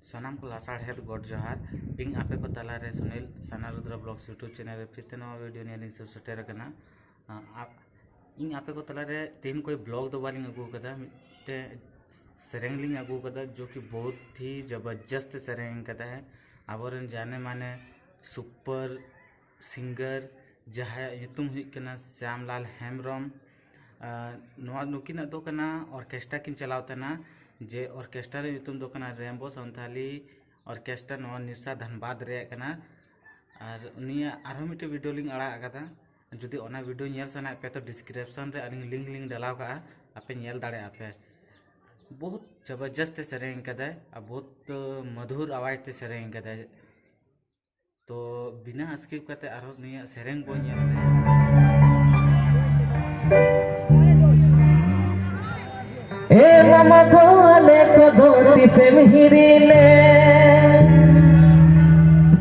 सानाम को लासाड़हेद गोड जोहार इन आपे को तलारे सुनील साना रुद्रा ब्लॉग्स यूट्यूब चैनल फिरते नवा वीडियो ने सेटेर कना इन आपे को तलारे तीन कोई ब्लॉग दो वाली अगू कदा मिट्टे सेरेंग लिंग अगू कदा जो कि बहुत ही जबरदस्त सेरेंग कदा है आबोरन जाने माने सुपर सिंगर जहाँ युतुम हुई कना श्यामलाल हेम्ब्रम नुकिन दो कना ऑर्केस्ट्रा किन चलावतना जे ऑर्केस्ट्रा रे युतुम दो कना रेम्बो संताली ऑर्केस्ट्रा नो निरसा धनबाद रे कना और उनिया आरो मिटे वीडियो लिंक अड़ा आगदा जुदी ओना वीडियो नेल सना पे तो डिस्क्रिप्शन रे अलिंग लिंक डालाव का आपे नेल दाड़े आपे बहुत जबरदस्त सेरेंग कदा और बहुत मधुर आवाज ते सेरेंग कदा तो बिना स्किप करते आरो निया सेरेंग बो ए मामा को आले को धोती से मिहिरीले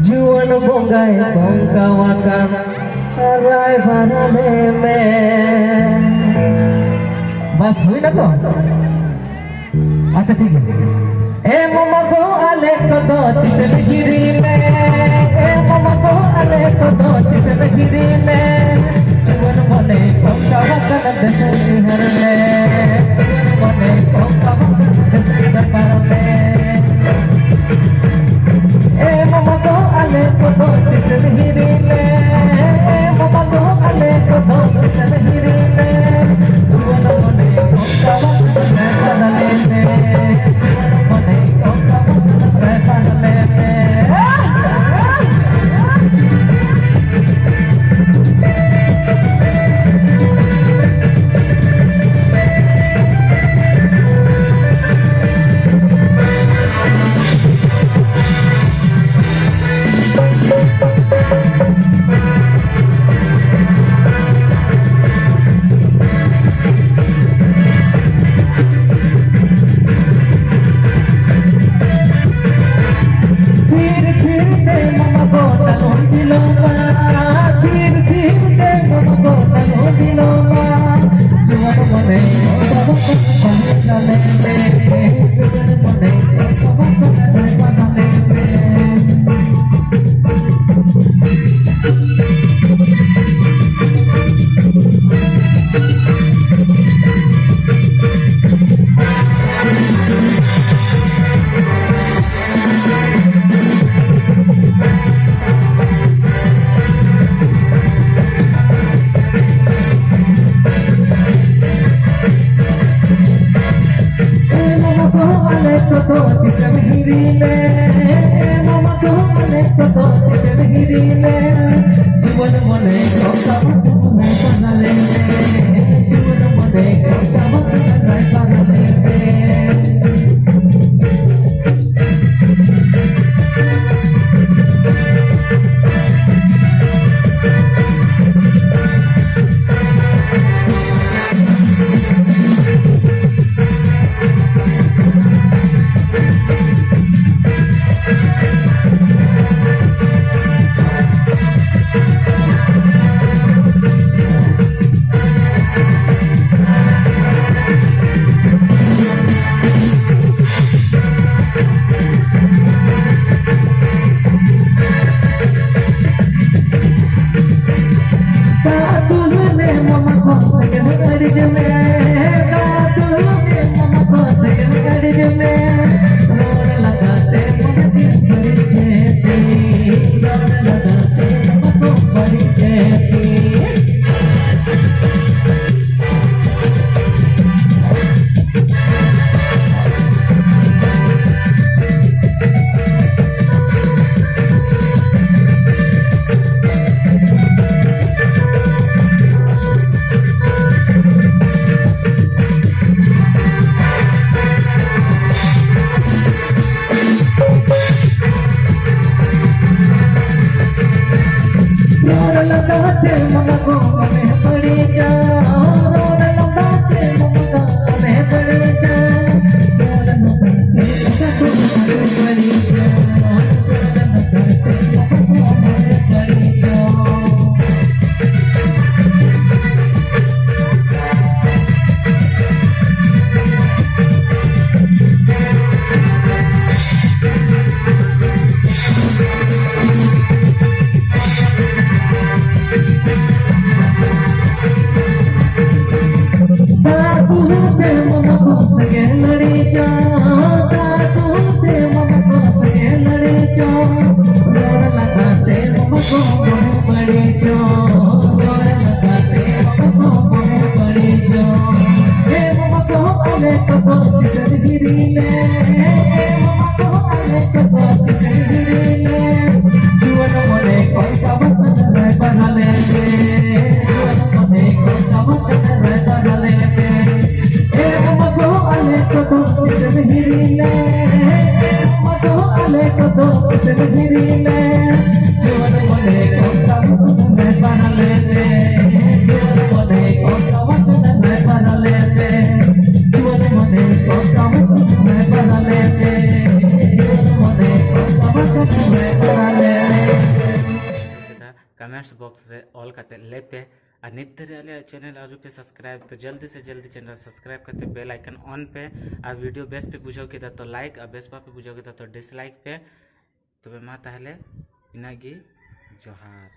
जुवन बोंगाय कोंका वाका राय बनाने में बस हुई ना तो अच्छा ठीक है ए मामा को आले को धोती से मिहिरीले ए मामा को आले को धोती से मिहिरीले जुवन बोले कोंका वाका दसे निहरले मने कोंका दसे परले ए मामा को आले को धोती से मिहिरीले ए मामा को आले को धोती से मिहिरीले जुवन बोले कोंका वाका दसे परले मने कोंका वाका दसे परले से हिरी ले जीवन मने कोता मुत में बना लेते जीवन मने कोता मुत में बना लेते जीवन मने कोता मुत में बना लेते जीवन मने कोता मुत में बना लेते कमेंट्स बॉक्स रे ऑल करते ले पे और नित्य वाले चैनल और पे सब्सक्राइब तो जल्दी से जल्दी चैनल सब्सक्राइब करते बेल आइकन ऑन पे और वीडियो बेस पे बुझाओ के तो लाइक और बेस पे बुझाओ के तो डिसलाइक पे तो मा ताहले इनागी जोहार।